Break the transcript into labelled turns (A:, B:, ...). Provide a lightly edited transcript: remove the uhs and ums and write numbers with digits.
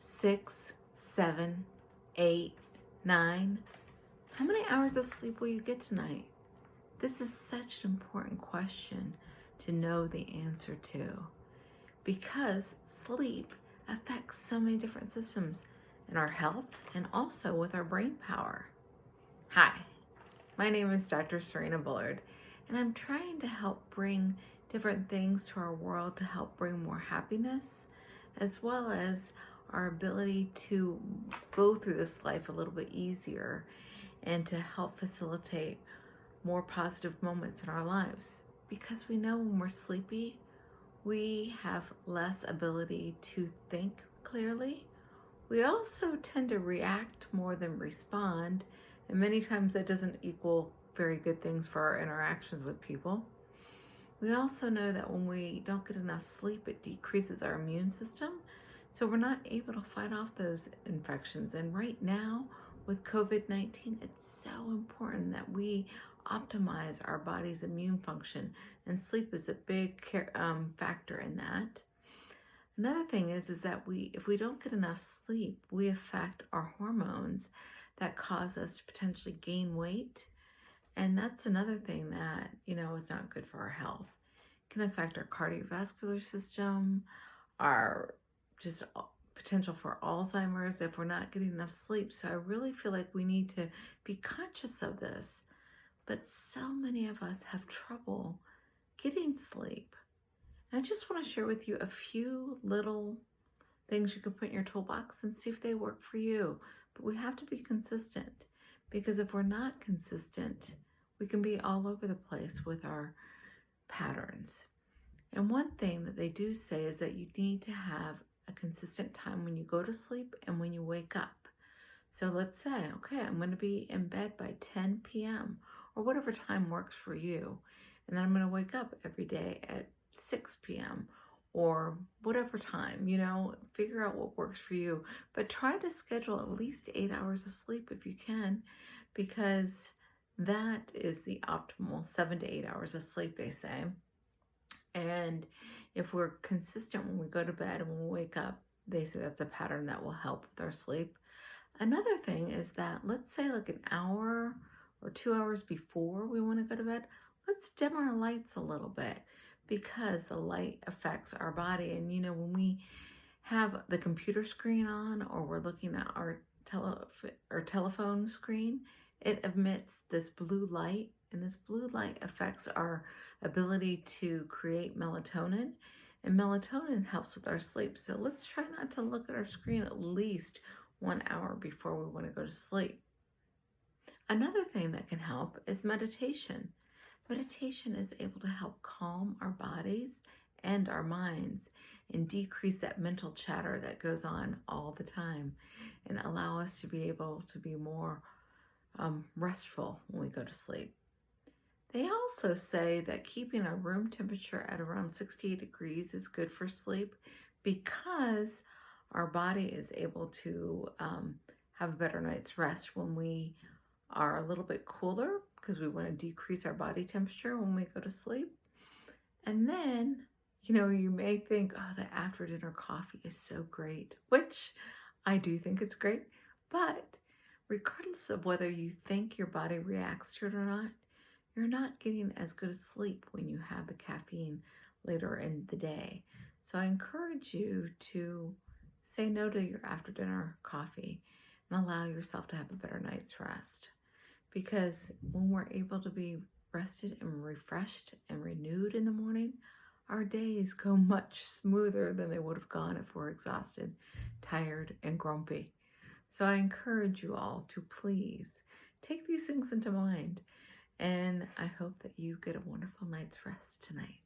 A: 6, 7, 8, 9? How many hours of sleep will you get tonight? This is such an important question to know the answer to, because sleep affects so many different systems in our health and also with our brain power. Hi, my name is Dr. Serena Bullard, and I'm trying to help bring different things to our world to help bring more happiness, as well as our ability to go through this life a little bit easier and to help facilitate more positive moments in our lives. Because we know when we're sleepy, we have less ability to think clearly. We also tend to react more than respond, and many times that doesn't equal very good things for our interactions with people. We also know that when we don't get enough sleep, it decreases our immune system, so we're not able to fight off those infections. And right now, with COVID-19, it's so important that we optimize our body's immune function, and sleep is a big factor in that. Another thing is that if we don't get enough sleep, we affect our hormones that cause us to potentially gain weight. And that's another thing that, is not good for our health. It can affect our cardiovascular system, our just potential for Alzheimer's if we're not getting enough sleep. So I really feel like we need to be conscious of this. But so many of us have trouble getting sleep. And I just want to share with you a few little things you can put in your toolbox and see if they work for you. But we have to be consistent, because if we're not consistent, we can be all over the place with our patterns. And one thing that they do say is that you need to have a consistent time when you go to sleep and when you wake up. So let's say, okay, I'm going to be in bed by 10 p.m. or whatever time works for you. And then I'm going to wake up every day at 6 p.m. or whatever time, figure out what works for you. But try to schedule at least 8 hours of sleep if you can, because that is the optimal 7 to 8 hours of sleep, they say. And if we're consistent when we go to bed and when we wake up, they say that's a pattern that will help with our sleep. Another thing is that, let's say like an hour or 2 hours before we want to go to bed, let's dim our lights a little bit, because the light affects our body. And when we have the computer screen on or we're looking at our telephone screen, it emits this blue light, and this blue light affects our ability to create melatonin, and melatonin helps with our sleep. So let's try not to look at our screen at least 1 hour before we want to go to sleep. Another thing that can help is meditation. Meditation is able to help calm our bodies and our minds and decrease that mental chatter that goes on all the time, and allow us to be able to be more restful when we go to sleep. They also say that keeping our room temperature at around 68 degrees is good for sleep, because our body is able to have a better night's rest when we are a little bit cooler, because we want to decrease our body temperature when we go to sleep. And then, you may think, oh, the after dinner coffee is so great, which I do think it's great. But regardless of whether you think your body reacts to it or not, you're not getting as good a sleep when you have the caffeine later in the day. So I encourage you to say no to your after dinner coffee and allow yourself to have a better night's rest. Because when we're able to be rested and refreshed and renewed in the morning, our days go much smoother than they would have gone if we're exhausted, tired, and grumpy. So I encourage you all to please take these things into mind, and I hope that you get a wonderful night's rest tonight.